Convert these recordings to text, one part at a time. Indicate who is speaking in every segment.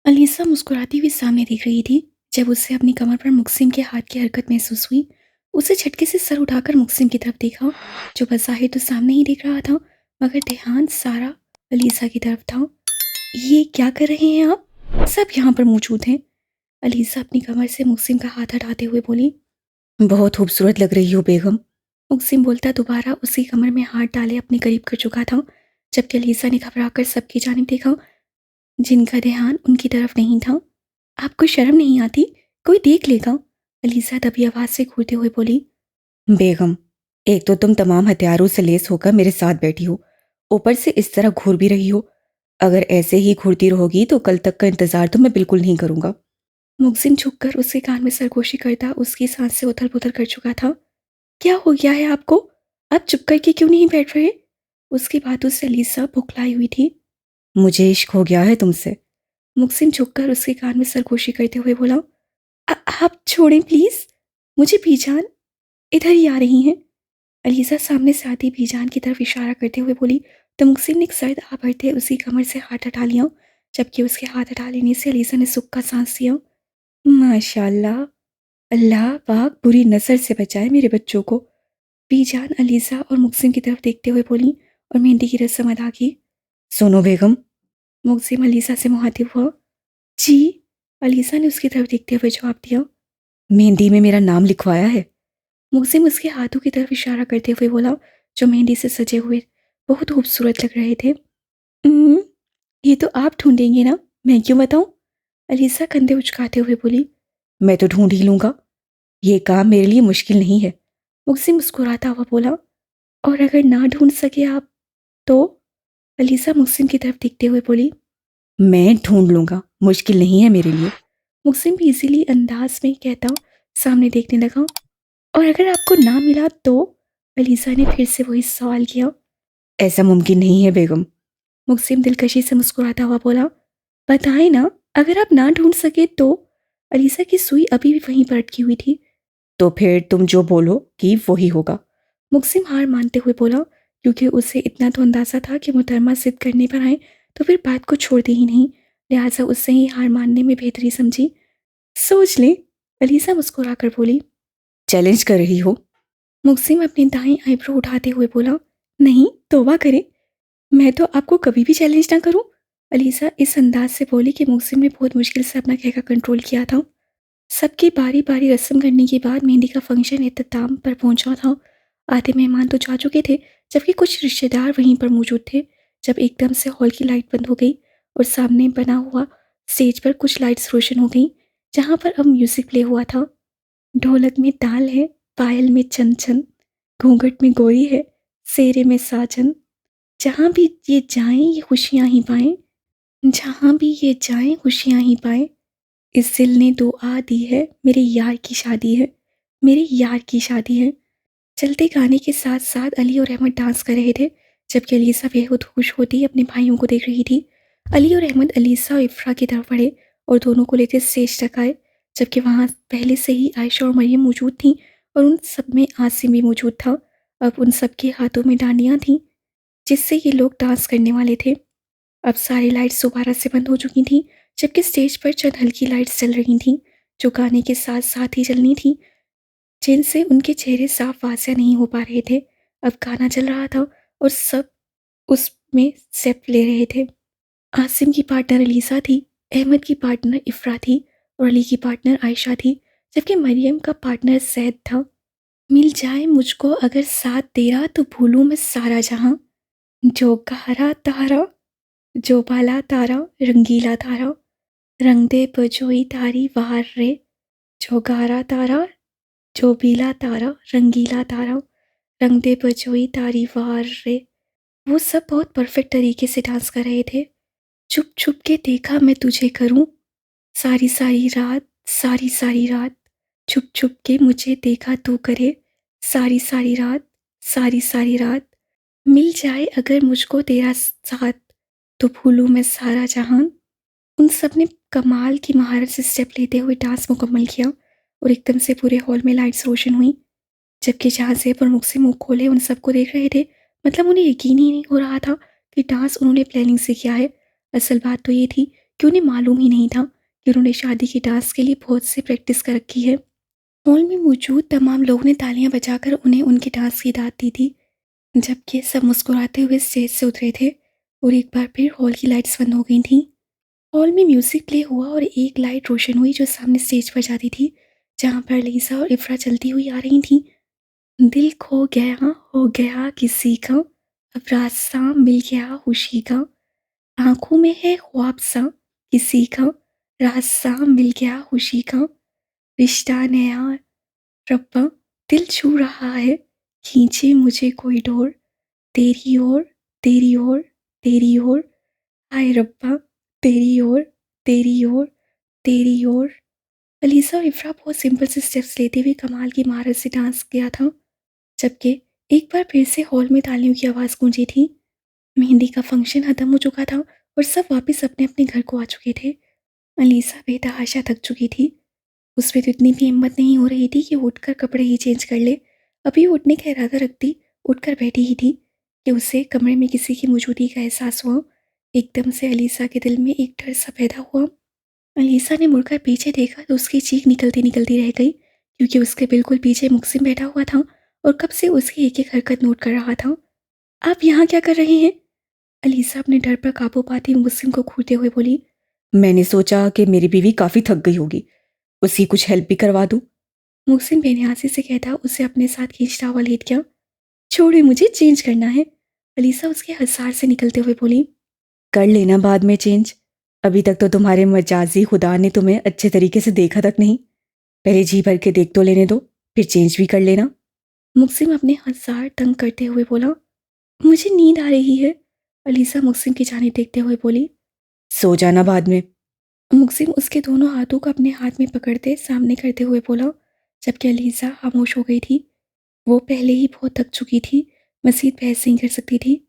Speaker 1: Alyssa मुस्कुराती हुई सामने देख रही थी। जब उसे अपनी कमर पर मुक्सिम के हाथ की हरकत महसूस हुई, उसे झटके से सर उठाकर मुक्सिम की तरफ देखा, जो बज़ाहिर तो सामने ही देख रहा था, मगर ध्यान सारा अलीसा की तरफ था। ये क्या कर रहे हैं आप? सब यहाँ पर मौजूद हैं। अलीसा अपनी कमर से मुक्सिम का हाथ हटाते हुए बोली। बहुत खूबसूरत लग रही हो बेगम। मुक्सिम बोलता दोबारा उसकी कमर में हाथ डाले अपने करीब कर चुका था, जबकि अलीसा ने घबराकर सबकी जानिब देखा, जिनका ध्यान उनकी तरफ नहीं था। आपको शर्म नहीं आती? कोई देख लेगा। अलीसा दबी आवाज से घूरते हुए बोली। बेगम, एक तो तुम तमाम हथियारों से लेस होकर मेरे साथ बैठी हो, ऊपर से इस तरह घूर भी रही हो। अगर ऐसे ही घूरती रहोगी तो कल तक का इंतजार तो मैं बिल्कुल नहीं करूंगा। मुक्सिम झुककर उसके कान में सरगोशी करता उसकी सांस से उथल पुथल कर चुका था। क्या हो गया है आपको? आप चुप करके क्यों नहीं बैठ रहे? उसकी बातों से अलीसा बुखलाई हुई थी। मुझे इश्क हो गया है तुमसे। मुक्सिम झुककर उसके कान में सरगोशी करते हुए बोला। आप छोड़ें प्लीज, मुझे बीजान इधर ही आ रही हैं। अलीसा सामने से आती बीजान की तरफ इशारा करते हुए बोली, तो मुक्सिम ने एक सर्द आ भरते उसकी कमर से हाथ हटा लिया, जबकि उसके हाथ हटा लेने से अलीसा ने सुख का सांस लिया। माशाल्लाह, अल्लाह पाक बुरी नजर से बचाए मेरे बच्चों को। बीजान अलीसा और मुक्सिम की तरफ देखते हुए बोली और मेहंदी की रस्म अदा की। सुनो बेगम। मुक्सिम अलीसा से मुखातिब हुआ। जी। अलीसा ने उसकी तरफ देखते हुए जवाब दिया। मेहंदी में मेरा नाम लिखवाया है। मुक्सिम उसके हाथों की तरफ इशारा करते हुए बोला, जो मेहंदी से सजे हुए बहुत खूबसूरत लग रहे थे। "हम्म, ये तो आप ढूंढेंगे ना, मैं क्यों बताऊं?" अलीसा कंधे उचकाते हुए बोली। मैं तो ढूंढ ही लूंगा, ये काम मेरे लिए मुश्किल नहीं है। मुक्सिम मुस्कुराता हुआ बोला। और अगर ना ढूंढ सके आप तो? अलीसा मुक्सिम की तरफ देखते हुए बोली। मैं ढूंढ लूंगा, मुश्किल नहीं है मेरे लिए। मुक्सिम भी इसीलिए अंदाज में कहता सामने देखने लगा। और अगर आपको ना मिला तो? अलीसा ने फिर से वही सवाल किया। ऐसा मुमकिन नहीं है बेगम। मुक्सिम दिलकशी से मुस्कुराता हुआ बोला। बताएं ना, अगर आप ना ढूंढ सके तो? अलीसा की सुई अभी भी वहीं पर अटकी हुई थी। तो फिर तुम जो बोलो कि वही होगा। मुक्सिम हार मानते हुए बोला, क्योंकि उसे इतना तो अंदाजा था कि मुहतरमा जिद करने पर आए तो फिर बात को छोड़ते ही नहीं, लिहाजा उससे ही हार मानने में बेहतरी समझी। सोच ले। अलीसा मुस्कुरा कर बोली। चैलेंज कर रही हो? मुक्सिम अपनी दाईं आईब्रो उठाते हुए बोला। नहीं, तौबा करे, मैं तो आपको कभी भी चैलेंज ना करूं। अलीसा इस अंदाज से बोली कि मुक्सिम ने बहुत मुश्किल से अपना कहका कंट्रोल किया था। सबकी बारी बारी रस्म करने के बाद मेहंदी का फंक्शन इख्तिताम पर पहुंचा था। आधे मेहमान तो जा चुके थे, जबकि कुछ रिश्तेदार वहीं पर मौजूद थे, जब एकदम से हॉल की लाइट बंद हो गई और सामने बना हुआ स्टेज पर कुछ लाइट्स रोशन हो गई, जहां पर अब म्यूजिक प्ले हुआ था। ढोलक में ताल है, पायल में चन चन, घूंघट में गोरी है, सेरे में साजन। जहाँ भी ये जाएं ये खुशियाँ ही पाएं, जहाँ भी ये जाएं खुशियाँ ही पाएं। इस दिल ने दुआ दी है, मेरे यार की शादी है, मेरे यार की शादी है। चलते गाने के साथ साथ अली और अहमद डांस कर रहे थे, जबकि अलीसा बेहद खुश होती अपने भाइयों को देख रही थी। अली और अहमद अलीसा और इफ्रा की तरफ बढ़े और दोनों को लेते स्टेज तक आए, जबकि वहाँ पहले से ही आयशा और मरियम मौजूद थीं और उन सब में आसिम भी मौजूद था। अब उन सब के हाथों में डांडियाँ थीं, जिससे ये लोग डांस करने वाले थे। अब सारी लाइट्स दोबारा से बंद हो चुकी थीं, जबकि स्टेज पर चंद हल्की लाइट्स जल रही थीं, जो गाने के साथ साथ ही जलनी थीं, जिनसे उनके चेहरे साफ वाज़ेह नहीं हो पा रहे थे। अब गाना चल रहा था और सब उसमें स्टेप ले रहे थे। आसिम की पार्टनर अलीसा थी, अहमद की पार्टनर इफ्रा थी और अली की पार्टनर आयशा थी, जबकि मरियम का पार्टनर सैद था। मिल जाए मुझको अगर साथ तेरा तो भूलूं मैं सारा जहां, जो गहरा तारा, जो बाला तारा, रंगीला तारा, रंग दे बजोई तारी वार रे, जो गहरा तारा, जो बीला तारा, रंगीला तारा, रंग दे बजोई तारी वार रे। वो सब बहुत परफेक्ट तरीके से डांस कर रहे थे। छुप छुप के देखा मैं तुझे करूं, सारी सारी रात, सारी सारी रात, छुप छुप के मुझे देखा तू करे, सारी सारी रात, सारी सारी रात। मिल जाए अगर मुझको तेरा साथ तो भूलूं मैं सारा जहान। उन सब ने कमाल की महारत से स्टेप लेते हुए डांस मुकम्मल किया और एकदम से पूरे हॉल में लाइट्स रोशन हुई, जबकि जहाँ से प्रमुख से मुंह खोले उन सबको देख रहे थे। मतलब उन्हें यकीन ही नहीं हो रहा था कि डांस उन्होंने प्लानिंग से किया है। असल बात तो ये थी कि उन्हें मालूम ही नहीं था कि उन्होंने शादी के डांस के लिए बहुत से प्रैक्टिस कर रखी है। हॉल में मौजूद तमाम लोगों ने तालियां बजाकर उन्हें उनके डांस की दाद दी थी, जबकि सब मुस्कुराते हुए स्टेज से उतरे थे और एक बार फिर हॉल की लाइट्स बंद हो गई थीं। हॉल में म्यूजिक प्ले हुआ और एक लाइट रोशन हुई जो सामने स्टेज पर जाती थी, जहां पर लीसा और इफ्रा चलती हुई आ रही थीं। दिल खो गया हो गया किसी का, अब रास्ता मिल गया खुशी का, आंखों में है ख्वाब सा किसी का, रास्ता मिल गया खुशी का, रिश्ता नया रब्बा दिल छू रहा है, खींचे मुझे कोई डोर, तेरी ओर तेरी ओर तेरी ओर, हाय रब्बा तेरी ओर तेरी ओर तेरी ओर। अलीसा और इफ्रा बहुत सिंपल से स्टेप्स लेते हुए कमाल की महारत से डांस किया था, जबकि एक बार फिर से हॉल में तालियों की आवाज़ गूंजी थी। मेहंदी का फंक्शन खत्म हो चुका था और सब वापस अपने अपने घर को आ चुके थे। अलीसा बेतहाशा थक चुकी थी। उसमें तो इतनी भी हिम्मत नहीं हो रही थी कि वो उठकर कपड़े ही चेंज कर ले। अभी वो उठने का इरादा रखती, उठकर बैठी ही थी कि उसे कमरे में किसी की मौजूदगी का एहसास हुआ। एकदम से अलीसा के दिल में एक डर सा पैदा हुआ। अलीसा ने मुड़कर पीछे देखा तो उसकी चीख निकलती निकलती रह गई, क्योंकि उसके बिल्कुल पीछे मुक्सिम बैठा हुआ था और कब से उसकी एक एक हरकत नोट कर रहा था। आप यहाँ क्या कर रहे हैं? अलीसा अपने डर पर काबू पाती मुक्सिम को घूरते हुए बोली।
Speaker 2: मैंने सोचा कि मेरी बीवी काफी थक गई होगी, उसकी कुछ हेल्प भी करवा दूं।
Speaker 1: मुक्सिम बेनियासी से कहता उसे अपने साथ खींचता हुआ लेट गया। छोड़े, मुझे चेंज करना है, अलीसा उसके हसार से निकलते हुए बोली।
Speaker 2: कर लेना बाद में चेंज, अभी तक तो तुम्हारे मजाजी खुदा ने तुम्हें अच्छे तरीके से देखा तक नहीं। पहले जी भर के देख तो लेने दो, फिर चेंज भी कर लेना।
Speaker 1: मुक्सिम अपने हसार तंग करते हुए बोला। मुझे नींद आ रही है, अलीसा मुक्सिम की जानिब देखते हुए बोली।
Speaker 2: सो जाना बाद में।
Speaker 1: मुक्सिम उसके दोनों हाथों को अपने हाथ में पकड़ते सामने करते हुए बोला, जबकि अलीसा खामोश हो गई थी। वो पहले ही बहुत थक चुकी थी, मजीद बहस नहीं कर सकती थी।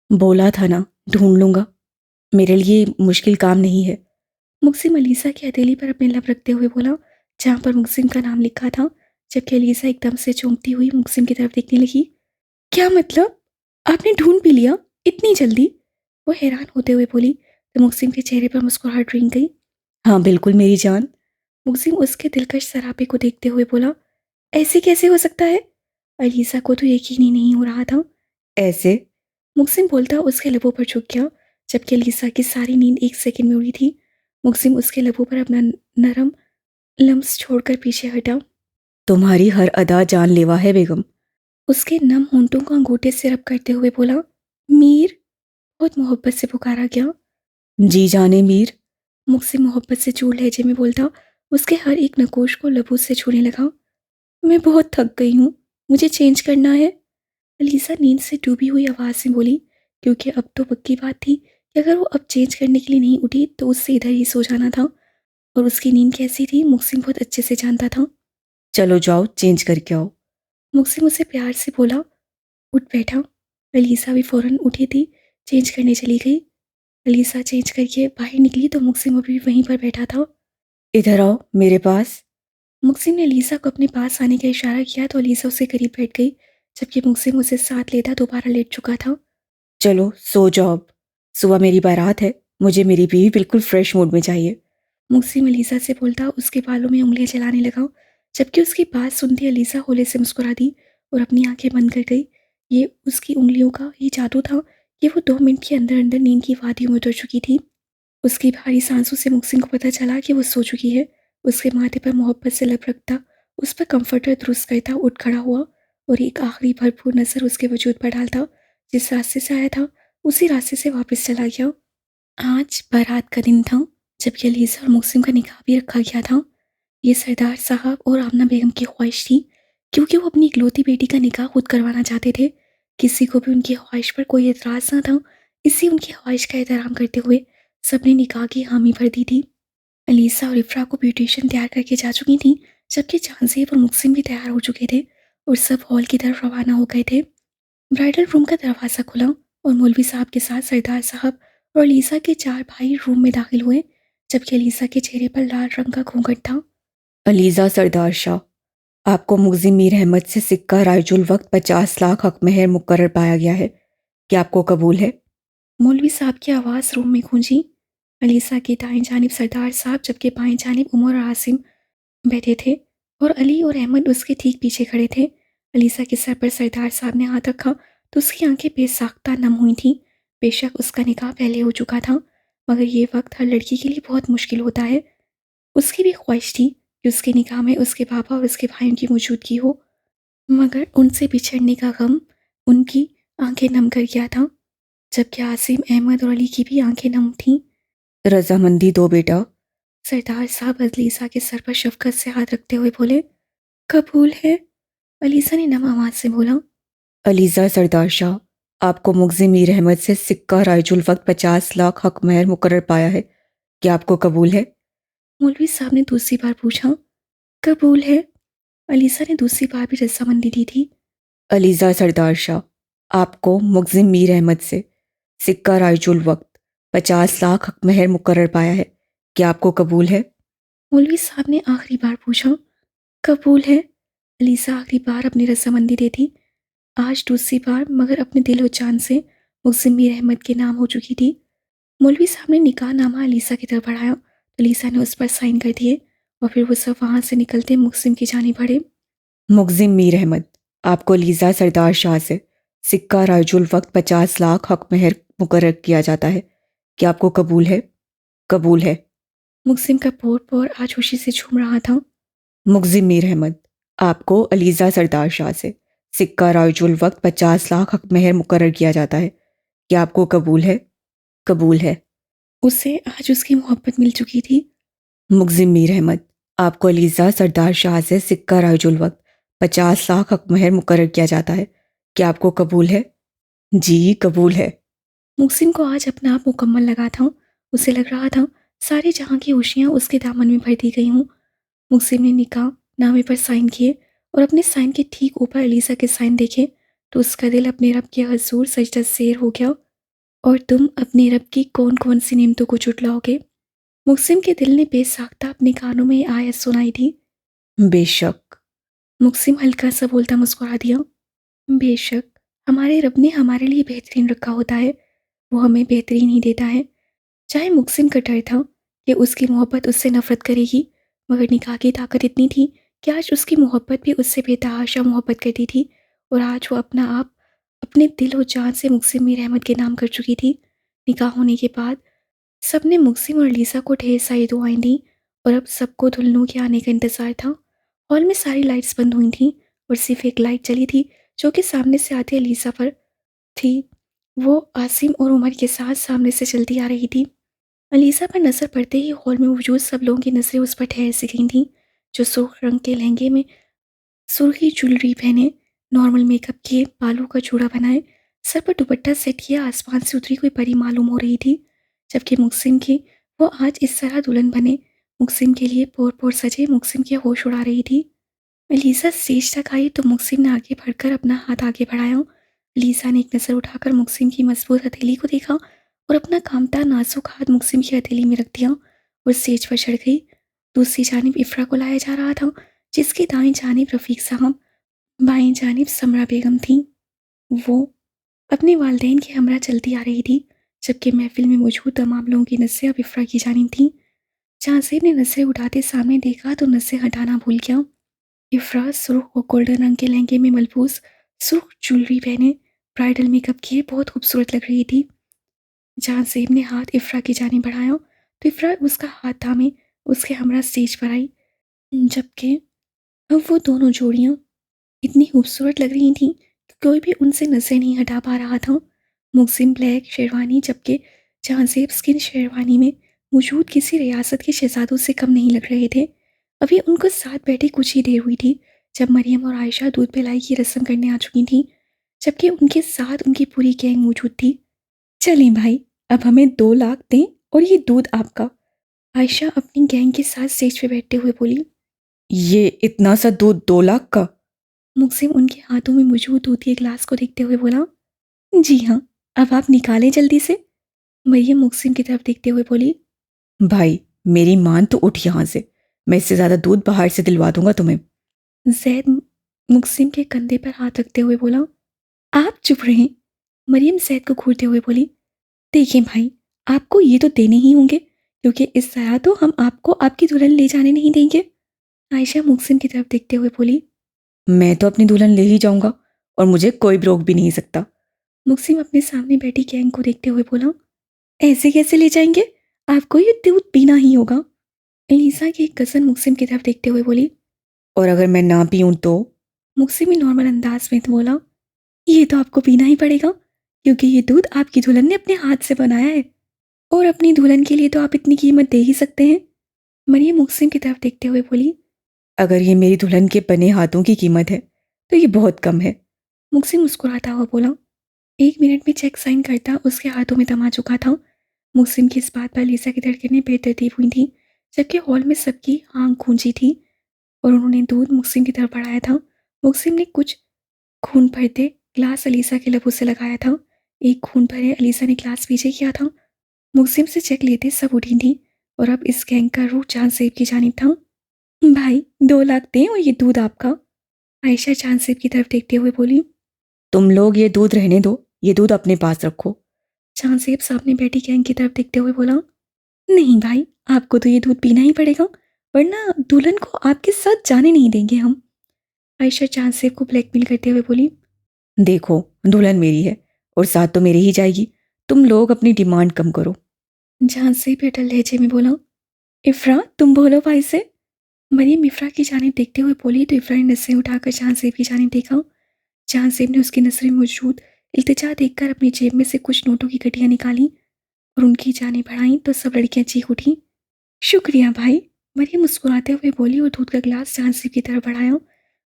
Speaker 2: बोला था ना, ढूंढ लूंगा, मेरे लिए मुश्किल काम नहीं है।
Speaker 1: मुक्सिम अलीसा की हथेली पर अपने लब रखते हुए बोला, जहाँ पर मुक्सिम का नाम लिखा था, जबकि अलीसा एकदम से चौंकती हुई मुक्सिम की तरफ देखने लगी। क्या मतलब? आपने ढूंढ भी लिया इतनी जल्दी? वो हैरान होते हुए बोली तो मुक्सिम के चेहरे पर मुस्कुराहट रिंग गई।
Speaker 2: हाँ बिल्कुल मेरी जान।
Speaker 1: मुक्सिम उसके दिलकश सरापे को देखते हुए बोला, ऐसे कैसे हो सकता है? अलीसा को तो यकीन ही नहीं हो रहा था।
Speaker 2: ऐसे?
Speaker 1: मुक्सिम बोलता उसके लबों पर झुक गया, जबकि अलीसा की सारी नींद एक सेकंड में उड़ी थी। मुक्सिम उसके लबों पर अपना नरम लम्स छोड़कर पीछे हटा।
Speaker 2: तुम्हारी हर अदा जानलेवा है बेगम।
Speaker 1: उसके नम होंठों को अंगूठे से रब करते हुए बोला। मीर, बहुत मोहब्बत से पुकारा गया।
Speaker 2: जी जाने मीर।
Speaker 1: मुक्सिम मोहब्बत से चूर लहजे में बोलता, उसके हर एक नकोश को लबों से छूने लगा। मैं बहुत थक गई हूँ, मुझे चेंज करना है, अलीसा नींद से डूबी हुई आवाज़ में बोली, क्योंकि अब तो पक्की बात थी कि अगर वो अब चेंज करने के लिए नहीं उठी तो उससे इधर ही सो जाना था। और उसकी नींद कैसी थी मुक्सिम बहुत अच्छे से जानता था।
Speaker 2: चलो जाओ चेंज करके आओ।
Speaker 1: मुक्सिम उसे प्यार से बोला। उठ बैठा। अलीसा भी फौरन उठी थी, चेंज करने चली गई। अलीसा चेंज करके बाहर निकली तो मुक्सिम अभी भी वहीं पर बैठा था।
Speaker 2: इधर आओ मेरे पास।
Speaker 1: मुक्सिम ने अलीसा को अपने पास आने का इशारा किया तो अलीसा उसके करीब बैठ गई, जबकि मुक्सिम उसे साथ लेता दोबारा लेट चुका था।
Speaker 2: चलो सो जाओ अब, सुबह मेरी बारात है, मुझे मेरी बीवी बिल्कुल फ्रेश मूड में चाहिए।
Speaker 1: मुक्सिम अलीसा से बोलता उसके बालों में उंगलियां चलाने लगा, जबकि उसकी बात सुनती अलीसा होले से मुस्कुरा दी और अपनी आंखें बंद कर गई। ये उसकी उंगलियों का ही जादू था कि वो 2 मिनट के अंदर अंदर नींद की वादियों में उतर चुकी थी। उसकी भारी सांसों से मुक्सिम को पता चला कि वो सो चुकी है। उसके माथे पर मोहब्बत से लब रखता, उस पर कंफर्टर दुरुस्त करता उठ खड़ा हुआ और एक आखिरी भरपूर नज़र उसके वजूद पर डालता। जिस रास्ते से आया था उसी रास्ते से वापस चला गया। आज बारात का दिन था, जबकि अलीसा और मुक्सिम का निकाह भी रखा गया था। ये सरदार साहब और आमना बेगम की ख्वाहिश थी, क्योंकि वो अपनी इकलौती बेटी का निकाह खुद करवाना चाहते थे। किसी को भी उनकी ख्वाहिश पर कोई एतराज़ ना था, इसलिए उनकी ख्वाहिश का एहतराम करते हुए सबने निकाह की हामी भर दी थी। अलीसा और इफ्रा को ब्यूटिशियन तैयार करके जा चुकी थी, जबकि जानसेब और मुक्सिम भी तैयार हो चुके थे और सब हॉल की तरफ रवाना हो गए थे। ब्राइडल रूम का दरवाज़ा खुला और मौलवी साहब के साथ सरदार साहब और अलीसा के 4 भाई रूम में दाखिल हुए, जबकि अलीसा के चेहरे पर लाल रंग का घूंघट था।
Speaker 2: अलीजा सरदार शाह, आपको मुग़्ज़िम मीर अहमद से सिक्का रायजुल वक्त 50 लाख हक महर मुकर्रर पाया गया है, क्या आपको कबूल है?
Speaker 1: मौलवी साहब की आवाज़ रूम में गूंजी। अलीसा की दाएं जानिब सरदार साहब जबकि बाएं जानिब उमर और आसिम बैठे थे और अली और अहमद उसके ठीक पीछे खड़े थे। अलीसा के सर पर सरदार साहब ने हाथ रखा तो उसकी आंखें बेसाख्ता नम हुई थीं। बेशक उसका निकाह पहले हो चुका था, मगर ये वक्त हर लड़की के लिए बहुत मुश्किल होता है। उसकी भी ख्वाहिश थी कि उसके निकाह में उसके पापा और उसके भाइयों की मौजूदगी हो, मगर उनसे बिछड़ने का गम उनकी आंखें नम कर गया था, जबकि आसिम, अहमद और अली की भी आंखें नम थीं।
Speaker 2: रजामंदी दो बेटा।
Speaker 1: सरदार साहब अलीसा के सर पर शफकत से हाथ रखते हुए बोले, कबूल है। अलीसा ने नम आवाज से बोला।
Speaker 2: अलीजा सरदार शाह, आपको मुग़ज़िम मीर अहमद से सिक्का रायजुल वक्त 50 लाख हक महर मुकर्रर पाया है। क्या आपको कबूल है?
Speaker 1: मौलवी साहब ने दूसरी बार पूछा। कबूल है। अलीसा ने दूसरी बार भी रजामंदी दी थी।
Speaker 2: अलीजा सरदार शाह, आपको मुग़ज़िम मीर अहमद से सिक्का रायजुल वक्त 50 लाख हक महर मुकर्रर पाया है। क्या आपको कबूल है?
Speaker 1: मौलवी साहब ने आखिरी बार पूछा। कबूल है। अलीसा आखिरी बार अपनी रजामंदी देती। आज दूसरी बार, मगर अपने दिल और जान से मुक़्सिम मीर अहमद के नाम हो चुकी थी। मौलवी साहब ने निकाहनामा अलीसा की तरफ बढ़ाया तो अलीसा ने उस पर साइन कर दिए और फिर वो सब वहाँ से निकलते मुक़्सिम की जानिब बढ़े।
Speaker 2: मुग़ज़िम मीर अहमद, आपको अलीजा सरदार शाह से सिक्का रायजुल वक्त 50 लाख हक महर मुकर्रर किया जाता है। क्या आपको कबूल है? कबूल है।
Speaker 1: मुक़्सिम का पोर पोर आज खुशी से झूम रहा था।
Speaker 2: मुग़ज़िम मीर अहमद, आपको अलीजा सरदार शाह से सिक्का रायजुल वक्त 50 लाख हक महर मुकर्रर किया जाता है। क्या आपको कबूल है? कबूल है।
Speaker 1: उसे आज उसकी मोहब्बत मिल चुकी थी।
Speaker 2: मुग़ज़िम मीर अहमद, आपको अलीजा सरदार शाह से सिक्का रायजुल वक्त 50 लाख हक महर मुकर्रर किया जाता है। क्या आपको कबूल है? जी कबूल है।
Speaker 1: मुक़्सिम को आज अपना आप मुकम्मल लगा था। उसे लग रहा था सारी जहाँ की खुशियाँ उसके दामन में भर दी गई हूँ। मुक़्सिम ने निकाह नामे पर साइन किए और अपने साइन के ठीक ऊपर अलीसा के साइन देखे तो उसका दिल अपने रब के हजूर सजदा शेर हो गया। और तुम अपने रब की कौन कौन सी नेमतों को जुटलाओगे? मुक़्सिम के दिल ने बेसाख्ता अपने कानों में आयत सुनाई थी।
Speaker 2: बेशक।
Speaker 1: मुक़्सिम हल्का सा बोलता मुस्कुरा दिया। बेशक, हमारे रब ने हमारे लिए बेहतरीन रखा होता है, वो हमें बेहतरीन ही देता है। चाहे मुक़्सिम का डर था कि उसकी मोहब्बत उससे नफरत करेगी, मगर निकाह की ताकत इतनी थी कि आज उसकी मोहब्बत भी उससे बेतहाशा मोहब्बत करती थी और आज वो अपना आप अपने दिल और जान से मुक़्सिम मीर अहमद के नाम कर चुकी थी। निकाह होने के बाद सबने मुक़्सिम और लीसा को ढेर सारी दुआएं दी और अब सबको दुल्हनों के आने का इंतज़ार था। हॉल में सारी लाइट्स बंद हुई थीं और सिर्फ एक लाइट जली थी जो कि सामने से आती अलीसा पर थी। वो आसिम और उमर के साथ सामने से चलती आ रही थी। अलीसा पर नज़र पड़ते ही हॉल में मौजूद सब लोगों की नज़रें उस पर ठहर सी गई थीं, जो सुर्ख रंग के लहंगे में सुर्खी ज्वेलरी पहने, नॉर्मल मेकअप किए, बालों का जूड़ा बनाए, सर पर दुपट्टा सेट किया, आसमान से उतरी कोई परी मालूम हो रही थी। जबकि मुक़्सिम की वो आज इस तरह दुल्हन बने, मुक़्सिम के लिए पोर पोर सजे, मुक़्सिम के होश उड़ा रही थी। लीसा स्टेज तक आई तो मुक़्सिम ने आगे बढ़कर अपना हाथ आगे बढ़ाया। लीसा ने एक नज़र उठाकर मुक़्सिम की मजबूत हथेली को देखा और अपना कामता नाजुक हाथ मुक़्सिम की हथेली में रख दिया और स्टेज पर चढ़ गई। दूसरी जानिब इफ़रा को लाया जा रहा था, जिसकी दाएं जानिब रफ़ीक साहब, बाएं जानिब समरा बेगम थी। वो अपने वालदेन की हमरा चलती आ रही थी, जबकि महफिल में मौजूद तमाम लोगों की नज़रें अब इफ़रा की जानिब थीं। जहाँसेब ने नज़रें उठाते सामने देखा तो नज़रें हटाना भूल गया। इफ़रा सुर्ख और गोल्डन रंग के लहंगे में मलबूस, सुर्ख ज्वेलरी पहने, ब्राइडल मेकअप किए बहुत खूबसूरत लग रही थी। जहाँसेब ने हाथ इफ़रा की जानिब बढ़ाया तो इफ़रा उसका हाथ थामे उसके हमरा स्टेज पर आई, जबकि अब वो दोनों जोड़ियाँ इतनी खूबसूरत लग रही थीं कि कोई भी उनसे नज़रें नहीं हटा पा रहा था। मुक़्सिम ब्लैक शेरवानी, जबकि जहाँसेब स्किन शेरवानी में मौजूद किसी रियासत के शहजादों से कम नहीं लग रहे थे। अभी उनको साथ बैठे कुछ ही देर हुई थी जब मरियम और आयशा दूध पिलाई की रस्म करने आ चुकी थीं, जबकि उनके साथ उनकी पूरी गैंग मौजूद थी। चलें भाई, अब हमें 2 लाख दें और ये दूध आपका। आयशा अपनी गैंग के साथ स्टेज पे बैठते हुए बोली।
Speaker 2: ये इतना सा दूध 2 लाख का?
Speaker 1: मुक़्सिम उनके हाथों में मौजूद दूध के गिलास को देखते हुए बोला। जी हाँ, अब आप निकालें जल्दी से। मरियम मुक़्सिम की तरफ देखते हुए बोली।
Speaker 2: भाई मेरी मान तो उठ यहाँ से, मैं इससे ज़्यादा दूध बाहर से दिलवा दूंगा तुम्हें।
Speaker 1: ज़ैद मुक़्सिम के कंधे पर हाथ रखते हुए बोला। आप चुप रहें। मरियम ज़ैद को घूरते हुए बोली। देखें भाई, आपको ये तो देने ही होंगे, क्योंकि इस तरह तो हम आपको आपकी दुल्हन ले जाने नहीं देंगे। आयशा मुक्सिम की तरफ देखते हुए बोली।
Speaker 2: मैं तो अपनी दुल्हन ले ही जाऊंगा और मुझे कोई भी रोक भी नहीं सकता।
Speaker 1: मुक्सिम अपने सामने बैठी गैंग को देखते हुए बोला, ऐसे कैसे ले जाएंगे? आपको ये दूध पीना ही होगा। एलिसा की एक कज़न मुक्सिम की तरफ देखते हुए बोली।
Speaker 2: और अगर मैं ना पीऊं तो?
Speaker 1: मुक्सिम ने नॉर्मल अंदाज में तो बोला, ये तो आपको पीना ही पड़ेगा, क्योंकि ये दूध आपकी दुल्हन ने अपने हाथ से बनाया है, और अपनी दुल्हन के लिए तो आप इतनी कीमत दे ही सकते हैं। मरियम मुक्सिम की तरफ देखते हुए बोली।
Speaker 2: अगर ये मेरी दुल्हन के बने हाथों की कीमत है तो ये बहुत कम है।
Speaker 1: मुक्सिम मुस्कुराता हुआ बोला। 1 मिनट में चेक साइन करता उसके हाथों में थमा चुका था। मुक्सिम की इस बात पर लिसा की धड़कनें बेतरतीब हुई थी, जबकि हॉल में सबकी आंख गूंजी थी, और उन्होंने दूध मुक्सिम की तरफ बढ़ाया था। मुक्सिम ने कुछ खून भरते ग्लास अलीसा के लबों से लगाया था। एक खून भरे अलीसा ने ग्लास पीछे किया था। मुक्सिम से चेक लेते सब उठी थी, और अब इस गैंग का रूह चांद सेब की जानिब था। भाई 2 लाख दें और ये दूध आपका। आयशा चांद सेब की तरफ देखते हुए बोली।
Speaker 2: तुम लोग ये दूध रहने दो, ये दूध अपने पास रखो।
Speaker 1: चांद सेब सामने बैठी गैंग की तरफ देखते हुए बोला, नहीं भाई, आपको तो ये दूध पीना ही पड़ेगा, वरना दुल्हन को आपके साथ जाने नहीं देंगे हम। आयशा चांद सेब को ब्लैकमेल करते हुए बोली।
Speaker 2: देखो, दुल्हन मेरी है और साथ तो मेरी ही जाएगी। तुम लोग अपनी डिमांड कम करो।
Speaker 1: चांद सेब अटल लहजे में बोला। इफ्रा तुम बोलो भाई से। मरियम इफ्रा की जानिब देखते हुए बोली तो इफ्रा ने नसें उठाकर चांद सेब की जानिब देखा। चांद सेब ने उसकी नजरें मौजूद इल्तिजा देखकर अपनी जेब में से कुछ नोटों की गड्डियां निकाली और उनकी जानिब बढ़ाई तो सब लड़कियां चीख उठी। शुक्रिया भाई। मरियम मुस्कुराते हुए बोली और दूध का गिलास चांद सेब की तरफ बढ़ाया,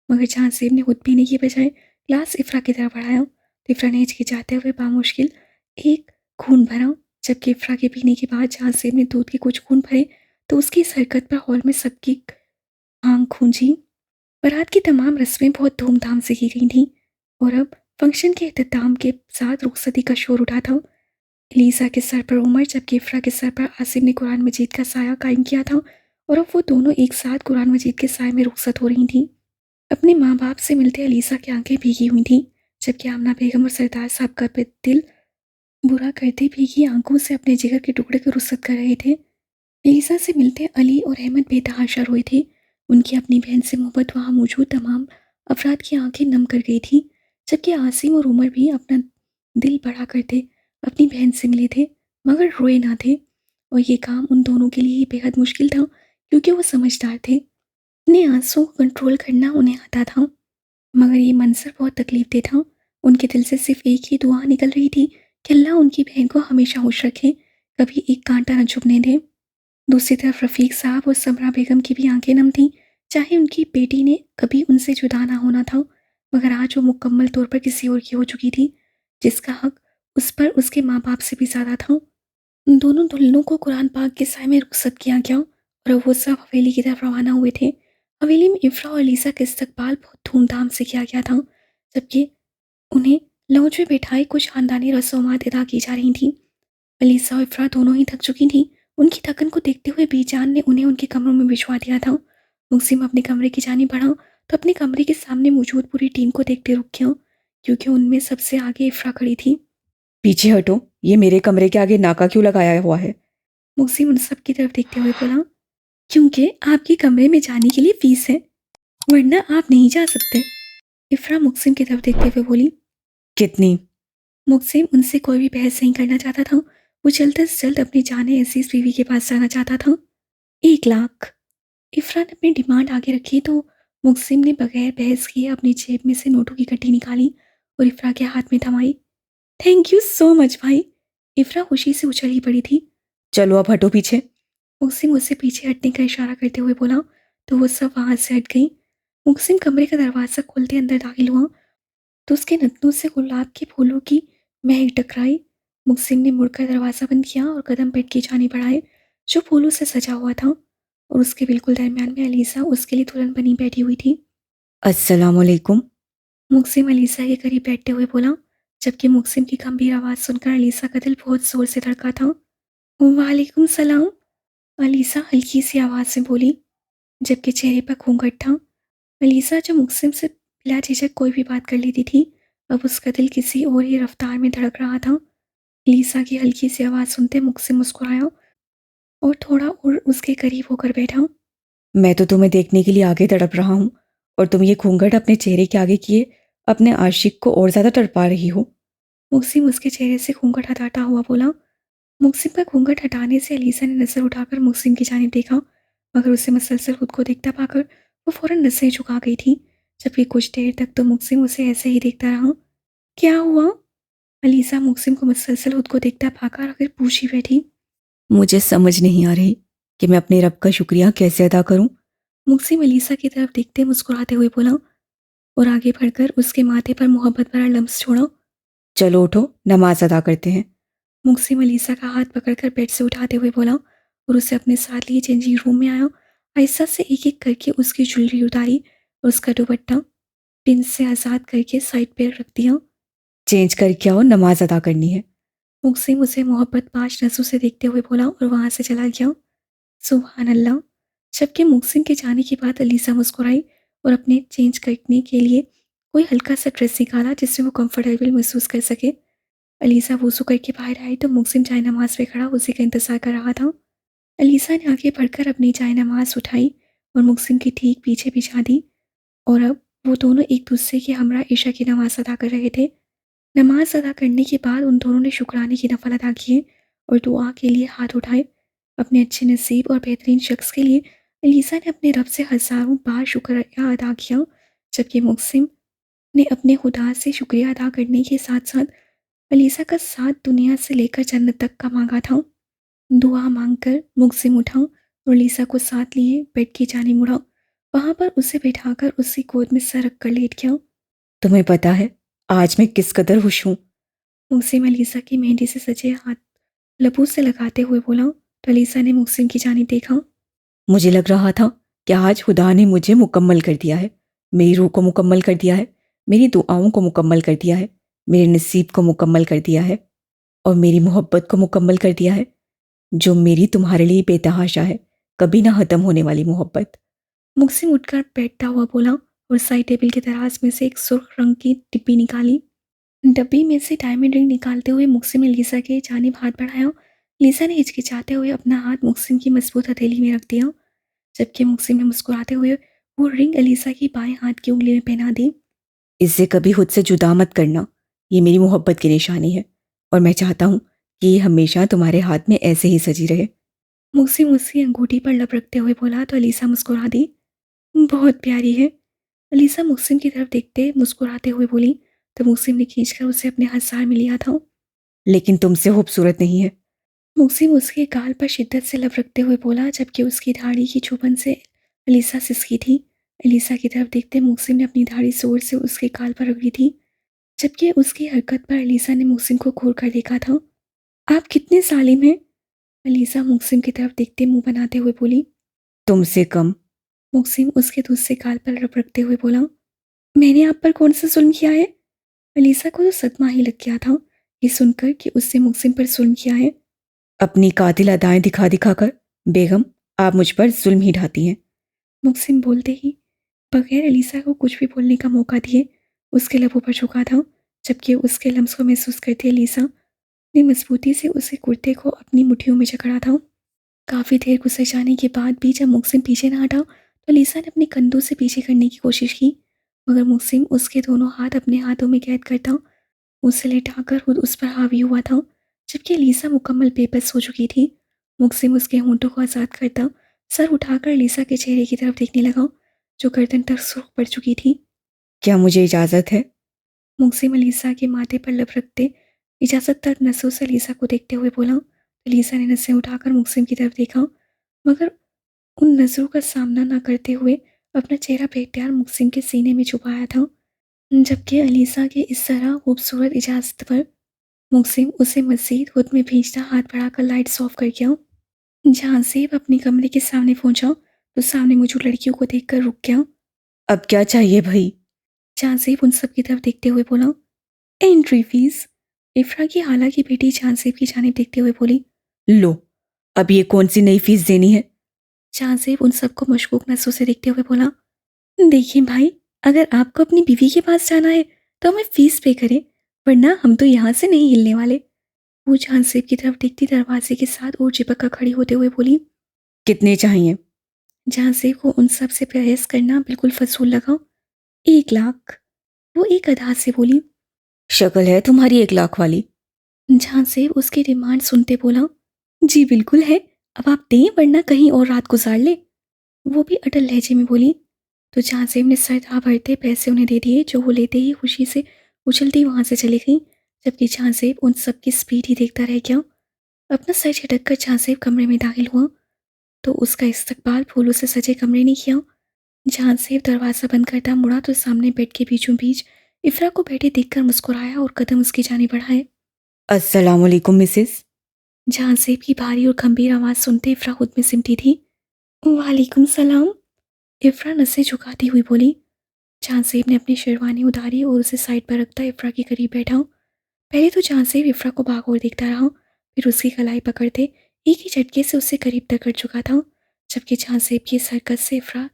Speaker 1: मगर चांद सेब ने खुद पीने की बजाय गिलास इफ्रा की तरफ बढ़ाया तो इफ्रा ने हिचकिचाते हुए बामुश्किल एक खून भरा, जबकि इफ्रा के पीने के बाद चांद सेब ने दूध के कुछ खून भरे तो उसकी इस हरकत पर हॉल में सबकी आंख खूंजी। बारात की तमाम रस्में बहुत धूमधाम से की गई थीं, और अब फंक्शन के अख्ताम के साथ रुखसती का शोर उठा था। लीसा के सर पर उमर, जबकि इफ्रा के सर पर आसिम ने कुरान मजीद का साया कायम किया था, और अब वो दोनों एक साथ कुरान मजीद के साय में रुखसत हो रही थीं। अपने माँ बाप से मिलते अलीसा की आंखें भीगी हुई थीं, जबकि आमना बेगम और सरदार साहब का दिल बुरा करते भीगी आंखों से अपने जिगर के टुकड़े को रुखसत कर रहे थे। लीसा से मिलते अली और अहमद बेतहाशा रोए थे। उनकी अपनी बहन से मोहब्बत वहाँ मौजूद तमाम अफराद की आंखें नम कर गई थी, जबकि आसिम और उमर भी अपना दिल बड़ा करते अपनी बहन से मिले थे, मगर रोए ना थे। और ये काम उन दोनों के लिए ही बेहद मुश्किल था, क्योंकि वो समझदार थे। अपने आंसुओं को कंट्रोल करना उन्हें आता था, मगर ये मंजर बहुत तकलीफ था। उनके दिल से सिर्फ एक ही दुआ निकल रही थी कि अल्लाह उनकी बहन को हमेशा खुश रखे, कभी एक कांटा न चुभने दे। दूसरी तरफ रफ़ीक साहब और समरा बेगम की भी आंखें नम थीं, चाहे उनकी बेटी ने कभी उनसे जुदा ना होना था, मगर आज वो मुकम्मल तौर पर किसी और की हो चुकी थी, जिसका हक उस पर उसके माँ बाप से भी ज़्यादा था। उन दोनों दुल्हनों को कुरान पाक के साय में रुखसत किया गया, और अब वो सब हवेली की तरफ रवाना हुए थे। हवेली में इफ्रा और लीसा का इस्तकबाल बहुत धूमधाम से किया गया था, जबकि उन्हें लॉन्च में बैठाए कुछ खानदानी रस्मात अदा की जा रही थीं। अलीसा और इफ्रा दोनों ही थक चुकी थीं। उनकी थकन को देखते हुए बीजान ने उन्हें उनके कमरों में भिजवा दिया था। मुक्सिम अपने कमरे की जानिब बढ़ा तो अपने कमरे के सामने मौजूद पूरी टीम को देखते रुक गया, क्योंकि उनमें सबसे आगे इफ्रा खड़ी थी।
Speaker 2: पीछे हटो, ये मेरे कमरे के आगे नाका क्यों लगाया हुआ है?
Speaker 1: मुक्सिम उन सब की तरफ देखते हुए बोला, क्योंकि आपके कमरे में जाने के लिए फीस है, वरना आप नहीं जा सकते। इफ्रा मुक्सिम की तरफ देखते हुए बोली।
Speaker 2: कितनी?
Speaker 1: मुक्सिम उनसे कोई भी बहस नहीं करना चाहता था। वो जल्द से जल्द अपनी जाने अजीज बीवी के पास जाना चाहता था। 1 लाख। इफ़रा ने अपनी डिमांड आगे रखी तो मुक्सिम ने बगैर बहस किए अपनी जेब में से नोटों की कट्टी निकाली और इफ़रा के हाथ में थमाई। थैंक यू सो मच भाई। इफ़रा खुशी से उछल ही पड़ी थी।
Speaker 2: चलो अब हटो पीछे।
Speaker 1: मुक्सिम उससे पीछे हटने का इशारा करते हुए बोला तो वो सब वहां से हट गई। मुक्सिम कमरे का दरवाज़ा खोलते अंदर दाखिल हुआ तो उसके नथनों से गुलाब के फूलों की महक टकराई। मुक्सिम ने मुड़कर दरवाज़ा बंद किया और कदम पेट की जानी बढ़ाए, जो फूलों से सजा हुआ था, और उसके बिल्कुल दरमियान में अलीसा उसके लिए दुल्हन बनी बैठी हुई थी।
Speaker 2: अस्सलाम वालेकुम।
Speaker 1: मुक्सिम अलीसा के करीब बैठते हुए बोला, जबकि मुक्सिम की गंभीर आवाज़ सुनकर अलीसा का दिल बहुत जोर से धड़का था। वालेकुम सलाम। अलीसा हल्की सी आवाज़ में बोली, जबकि चेहरे पर घूंघट था। अलीसा जो मुक्सिम से बिला झिझक कोई भी बात कर लेती थी, अब उसका दिल किसी और ही रफ्तार में धड़क रहा था। अलीसा की हल्की सी आवाज़ सुनते मुक्सिम मुस्कुराया और थोड़ा और उसके करीब होकर बैठा।
Speaker 2: मैं तो तुम्हें देखने के लिए आगे तड़प रहा हूँ और तुम ये घूंघट अपने चेहरे के आगे किए अपने आशिक को और ज्यादा तड़पा रही हो।
Speaker 1: मुक्सिम उसके चेहरे से घूंघट हटाता हुआ बोला। मुक्सिम का घूंघट हटाने से अलीसा ने नजर उठाकर मुक्सिम की जानिब देखा, मगर उसे मुसलसल खुद को देखता पाकर वो फौरन नसें झुका गई थी। जबकि कुछ देर तक तो मुक्सिम उसे ऐसे ही देखता रहा। क्या हुआ? अलीसा मुक्सिम को मुसलसल खुद को देखता पाकर आकर पूछी बैठी।
Speaker 2: मुझे समझ नहीं आ रही कि मैं अपने रब का शुक्रिया कैसे अदा करूं।
Speaker 1: मुक्सिम अलीसा की तरफ देखते मुस्कुराते हुए बोला और आगे बढ़कर उसके माथे पर मोहब्बत भरा लम्स छोड़ा।
Speaker 2: चलो उठो, नमाज अदा करते हैं।
Speaker 1: मुक्सिम अलीसा का हाथ पकड़कर बेड से उठाते हुए बोला और उसे अपने साथ लिए चेंजिंग रूम में आया। आहिस्ता से एक एक करके उसकी ज्वेलरी उतारी और उसका दुपट्टा पिन से आज़ाद करके साइड पर रख दिया।
Speaker 2: चेंज करके आओ, नमाज अदा करनी है।
Speaker 1: मुक्सिम उसे मोहब्बत पाश नजरों से देखते हुए बोला और वहां से चला गया। सुबहान अल्लाह। जबकि मुक्सिम के जाने के बाद अलीसा मुस्कुराई और अपने चेंज करने के लिए कोई हल्का सा ड्रेस निकाला जिसमें वो कंफर्टेबल महसूस कर सके। अलीसा वुज़ू करके बाहर आई तो मुक्सिम चाय नमाज पे खड़ा उसी का इंतजार कर रहा था। अलीसा ने आगे बढ़कर अपनी चाय नमाज उठाई और मुक्सिम के ठीक पीछे बिछा दी और अब वो दोनों एक दूसरे के हमरा ईशा की नमाज अदा कर रहे थे। नमाज अदा करने के बाद उन दोनों ने शुक्राने की नफल अदा किए और दुआ के लिए हाथ उठाए। अपने अच्छे नसीब और बेहतरीन शख्स के लिए अलीसा ने अपने रब से हज़ारों बार शुक्रिया अदा किया, जबकि मुक्सिम ने अपने खुदा से शुक्रिया अदा करने के साथ साथ अलीसा का साथ दुनिया से लेकर जन्नत तक का मांगा था। दुआ मांगकर मुक्सिम उठा और अलीसा को साथ लिए बेड की जानिब मुड़ा। वहां पर उसे बैठाकर उसकी गोद में सर रख कर लेट गया।
Speaker 2: तुम्हें पता है आज मैं किस कदर खुश हूँ।
Speaker 1: मुक्सिम अलीसा की मेहंदी से सजे हाथ लबों से लगाते हुए बोला तो अलीसा ने मुक्सिम की जानिब देखा।
Speaker 2: मुझे लग रहा था कि आज खुदा ने मुझे मुकम्मल कर दिया है, मेरी रूह को मुकम्मल कर दिया है, मेरी दुआओं को मुकम्मल कर दिया है, मेरे नसीब को मुकम्मल कर दिया है और मेरी मोहब्बत को मुकम्मल कर दिया है, जो मेरी तुम्हारे लिए बेतहाशा है, कभी ना ख़त्म होने वाली मोहब्बत।
Speaker 1: मुक्सिम उठकर बैठता हुआ बोला और साइड टेबल के दराज में से एक सुर्ख रंग की डिब्बी निकाली। डब्बी में से डायमंड रिंग निकालते हुए मुक्सिम ने लीसा के जानिब हाथ बढ़ाया। लीसा ने हिचकिचाते हुए अपना हाथ मुक्सिम की मजबूत हथेली में रख दिया, जबकि मुक्सिम ने मुस्कुराते हुए वो रिंग अलीसा की बाएं हाथ की उंगली में पहना दी।
Speaker 2: इससे कभी खुद से जुदा मत करना, ये मेरी मोहब्बत की निशानी है और मैं चाहता हूँ कि ये हमेशा तुम्हारे हाथ में ऐसे ही सजी रहे।
Speaker 1: मुक्सिम उसकी अंगूठी पर लब रखते हुए बोला तो अलीसा मुस्कुरा दी। बहुत प्यारी है। अलीसा मुक्सिम की तरफ देखते मुस्कुराते हुए बोली तो मुक्सिम ने खींचकर उसे अपने हसार में लिया था।
Speaker 2: लेकिन तुमसे खूबसूरत नहीं है।
Speaker 1: मुक्सिम उसके गाल पर शिद्दत से लब रखते हुए बोला, जबकि उसकी दाढ़ी की चुभन से अलीसा सिसकी थी। अलीसा की तरफ देखते मुक्सिम ने अपनी दाढ़ी जोर से उसके गाल पर रगड़ी थी, जबकि उसकी हरकत पर अलीसा ने मुक्सिम को घूर कर देखा था। आप कितने जालिम हैं? अलीसा मुक्सिम की तरफ देखते मुंह बनाते हुए बोली।
Speaker 2: तुमसे कम।
Speaker 1: मुक्सिम उसके दूसरे गाल पर लब रखते हुए बोला, मैंने आप पर कौन सा जुल्म किया है? अलीसा को तो सदमा ही लग गया था ये सुनकर कि उससे मुक्सिम पर जुल्म किया है।
Speaker 2: अपनी कातिल अदाएं दिखा दिखा कर बेगम आप मुझ पर जुल्म ही ढाती हैं।
Speaker 1: मुक्सिम बोलते ही बगैर अलीसा को कुछ भी बोलने का मौका दिए उसके लबों पर झुका था, जबकि उसके लम्स को महसूस करती अलीसा ने मजबूती से उसे कुर्ते को अपनी मुट्ठियों में जकड़ा था। काफ़ी देर गुजर जाने के बाद भी जब मुक्सिम पीछे न हटा तो अलीसा ने अपने कंधों से पीछे करने की कोशिश की, मगर मुक्सिम उसके दोनों हाथ अपने हाथों में कैद करता उसे लेटाकर खुद उस पर हावी हुआ था, जबकि अलीसा मुकम्मल बेबस हो चुकी थी। मुक्सिम उसके होंठों को आज़ाद करता सर उठाकर अलीसा के चेहरे की तरफ देखने लगा, जो गर्दन तक सुर्ख पड़ चुकी थी।
Speaker 2: क्या मुझे इजाज़त है?
Speaker 1: मुक्सिम अलीसा के माथे पर लब रखते इजाज़त तक नसों से अलीसा को देखते हुए बोला। अलीसा ने नसें उठाकर मुक्सिम की तरफ देखा, मगर उन नज़रों का सामना न करते हुए अपना चेहरा बेख्तियार मुक्सिम के सीने में छुपाया था। जबकि अलीसा के इस तरह खूबसूरत इजाज़त पर मुक्सिम उसे मज़ीद खुद में भींचता हाथ बढ़ाकर लाइट्स ऑफ कर गया। जहाँ सेब अपने कमरे के सामने पहुंचा तो सामने मौजूद लड़कियों को देखकर रुक गया।
Speaker 2: अब क्या चाहिए भाई?
Speaker 1: जहाँ सेब उन सब की तरफ देखते हुए बोला, एंट्री फीस। इफ्रा की हाला की बेटी जहाँ सेब की जानिब देखते हुए बोली।
Speaker 2: लो, अब ये कौन सी नई फीस देनी है?
Speaker 1: जहाँ सेब उन सबको मशकूक नजरों से देखते हुए बोला, देखिए भाई, अगर आपको अपनी बीवी के पास जाना है तो हमें फीस पे करें, वरना हम तो यहाँ से नहीं हिलने वाले। वो जहांसेब की तरफ देखती दरवाजे के साथ और चिपक कर खड़ी होते हुए बोली।
Speaker 2: कितने चाहिए?
Speaker 1: जहांसेब को उन सब से बहस करना बिल्कुल फजूल लगा। 1 लाख, वो एक अदा से बोली।
Speaker 2: शक्ल है तुम्हारी 1 लाख वाली।
Speaker 1: जहांसेब उसकी डिमांड सुनते बोला, जी बिल्कुल है, अब आप दें वरना कहीं और रात गुजार ले। वो भी अटल लहजे में बोली। तो जहांसेब ने सर धा भरते पैसे उन्हें दे दिए, जो वो लेते ही खुशी से उछलती वहां से चली गई, जबकि जहांसेब उन सब की स्पीड ही देखता रह गया। अपना सर झटक कर जहांसेब कमरे में दाखिल हुआ तो उसका इस्तकबाल फूलों से सजे कमरे ने किया। जहांसेब दरवाज़ा बंद करता मुड़ा तो सामने बेड के बीचों बीच इफ्रा को बैठे देखकर मुस्कुराया और कदम उसकी जाने बढ़ाए।
Speaker 2: अस्सलाम वालेकुम मिसेस।
Speaker 1: जहांसेब की भारी और गंभीर आवाज़ सुनते इफ्रा खुद में सिमटी थी। वालेकुम सलाम, इफ्रा नसें झुकाती हुई बोली। जहांसेब ने अपनी शेरवानी उतारी और उसे साइड पर रखता इफ्रा के करीब बैठा। पहले तो जहांसेब इफ्रा को भागोर देखता रहा, फिर उसकी कलाई पकड़ते एक ही झटके से उससे करीब तक कर चुका था, जबकि जहांसेब की इस हरकत से इफ्रा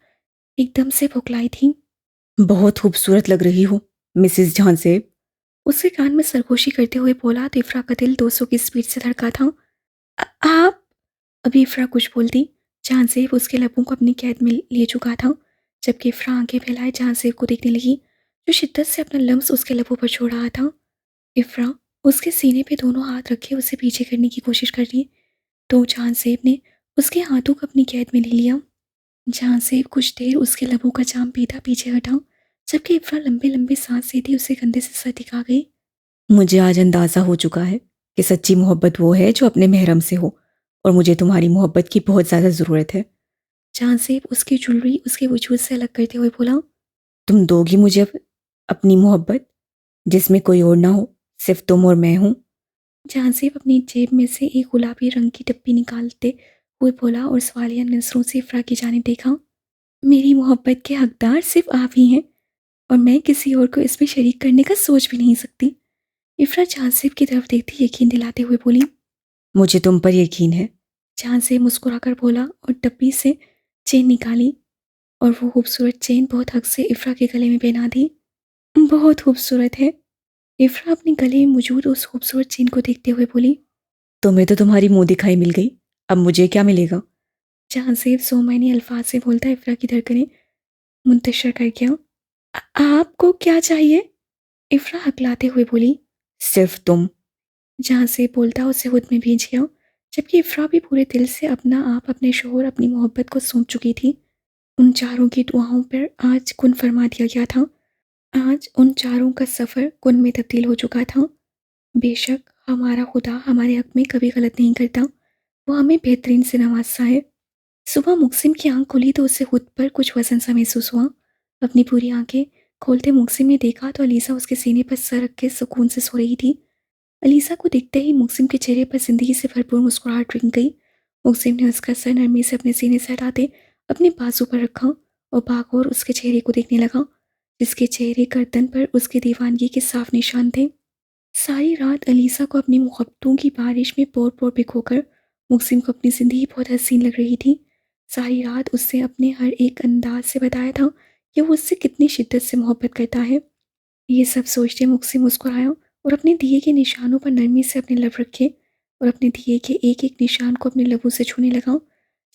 Speaker 1: एकदम से बौखलाई थी।
Speaker 2: बहुत खूबसूरत लग रही हो मिसेस जहांसेब।
Speaker 1: उसके कान में सरगोशी करते हुए बोला तो इफ्रा का दिल 200 की स्पीड से धड़का था। आप, अभी इफ्रा कुछ बोलती, जहांसेब उसके लबों को अपनी कैद में ले चुका था, जबकि इफ्रा आंखें फैलाए जहांसेब को देखने लगी, जो शिद्दत से अपना लम्स उसके लबों पर छोड़ रहा था। इफ्रा उसके सीने पे दोनों हाथ रखे उसे पीछे करने की कोशिश कर रही, तो जहांसेब ने उसके हाथों को अपनी कैद में ले लिया। जहांसेब कुछ देर उसके लबों का जाम पीता पीछे हटा, जबकि इफ्रा लंबे लंबे सांस लेती उसे कंधे से सर टिका गई।
Speaker 2: मुझे आज अंदाज़ा हो चुका है कि सच्ची मोहब्बत वो है जो अपने महरम से हो, और मुझे तुम्हारी मोहब्बत की बहुत ज़्यादा ज़रूरत है।
Speaker 1: जहांसेब उसकी ज्वेलरी उसके वजूद से अलग करते हुए बोला।
Speaker 2: तुम दोगी मुझे अपनी मोहब्बत, जिसमें कोई और ना हो, सिर्फ तुम और मैं हूँ।
Speaker 1: जहांसेब अपनी जेब में से एक गुलाबी रंग की टप्पी निकालते हुए बोला और सवालिया नजरों से इफ्रा की जानिब देखा। मेरी मोहब्बत के हकदार सिर्फ आप ही हैं और मैं किसी और को इसमें शरीक करने का सोच भी नहीं सकती। इफ्रा जहांसेब की तरफ देखती यकीन दिलाते हुए बोली।
Speaker 2: मुझे तुम पर यकीन है।
Speaker 1: जहांसेब मुस्कुराकर बोला और टप्पी से चेन निकाली और वो खूबसूरत चेन बहुत हक से इफ्रा के गले में पहना दी। बहुत खूबसूरत है, इफ्रा अपने गले में मौजूद उस खूबसूरत चेन को देखते हुए बोली।
Speaker 2: तुम्हें तो तुम्हारी मुंह दिखाई मिल गई, अब मुझे क्या मिलेगा?
Speaker 1: जहांसेब सोमानी अल्फाज से बोलता इफ्रा की धड़कनें मुंतशर कर गया। आपको क्या चाहिए? इफ्रा हकलाते हुए बोली।
Speaker 2: सिर्फ तुम।
Speaker 1: जहांसेब बोलता उसे खुद में भींच गया, जबकि इफ्रा भी पूरे दिल से अपना आप अपने शोहर अपनी मोहब्बत को सौंप चुकी थी। उन चारों की दुआओं पर आज कुन फरमा दिया गया था। आज उन चारों का सफ़र कुन में तब्दील हो चुका था। बेशक हमारा खुदा हमारे हक में कभी गलत नहीं करता, वो हमें बेहतरीन से नवाजता है। सुबह मुक्सिम की आंख खुली तो उसे खुद पर कुछ वजन सा महसूस हुआ। अपनी पूरी आंखें खोलते मुक्सिम ने देखा तो अलीसा उसके सीने पर सर रख के सुकून से सो रही थी। अलीसा को देखते ही मुक्सिम के चेहरे पर जिंदगी से भरपूर मुस्कुराहट रिंग गई। मुक्सिम ने उसका सर नरमी से अपने सीने से हटाते अपने बाजू पर रखा और भागौर उसके चेहरे को देखने लगा, जिसके चेहरे गर्दन पर उसके दीवानगी के साफ निशान थे। सारी रात अलीसा को अपनी मोहब्बतों की बारिश में पोर पोर भिगोकर मुक्सिम को अपनी ज़िंदगी बहुत हसीन लग रही थी। सारी रात उससे अपने हर एक अंदाज से बताया था कि वो उससे कितनी शिद्दत से मोहब्बत करता है। ये सब सोचते मुक्सिम मुस्कुराया और अपने दिए के निशानों पर नरमी से अपने लब रखे और अपने दिए के एक एक निशान को अपने लबों से छूने लगा,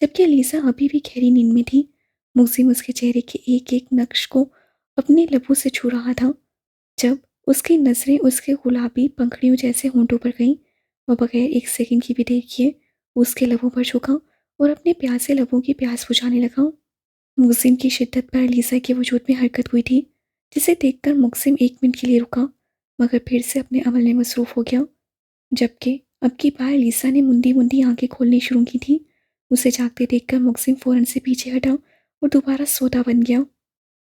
Speaker 1: जबकि अलीसा अभी भी गहरी नींद में थी। मुक्सिम उसके चेहरे के एक एक नक्श को अपने लबों से छू रहा था। जब उसकी नज़रें उसके गुलाबी पंखड़ियों जैसे होंठों पर गईं, वह बगैर एक सेकंड की भी देर किए उसके लबों पर झुका और अपने प्यासे लबों की प्यास बुझाने लगा। मुक्सिम की शिद्दत पर अलीसा के वजूद में हरकत हुई थी, जिसे देखकर मुक्सिम 1 मिनट के लिए रुका, मगर फिर से अपने अमल में मसरूफ़ हो गया। जबकि अब की बार अलीसा ने मुंदी मुंदी आंखें खोलनी शुरू की थी। उसे जागते देखकर मुक्सिम फ़ौरन से पीछे हटा और दोबारा सोता बन गया।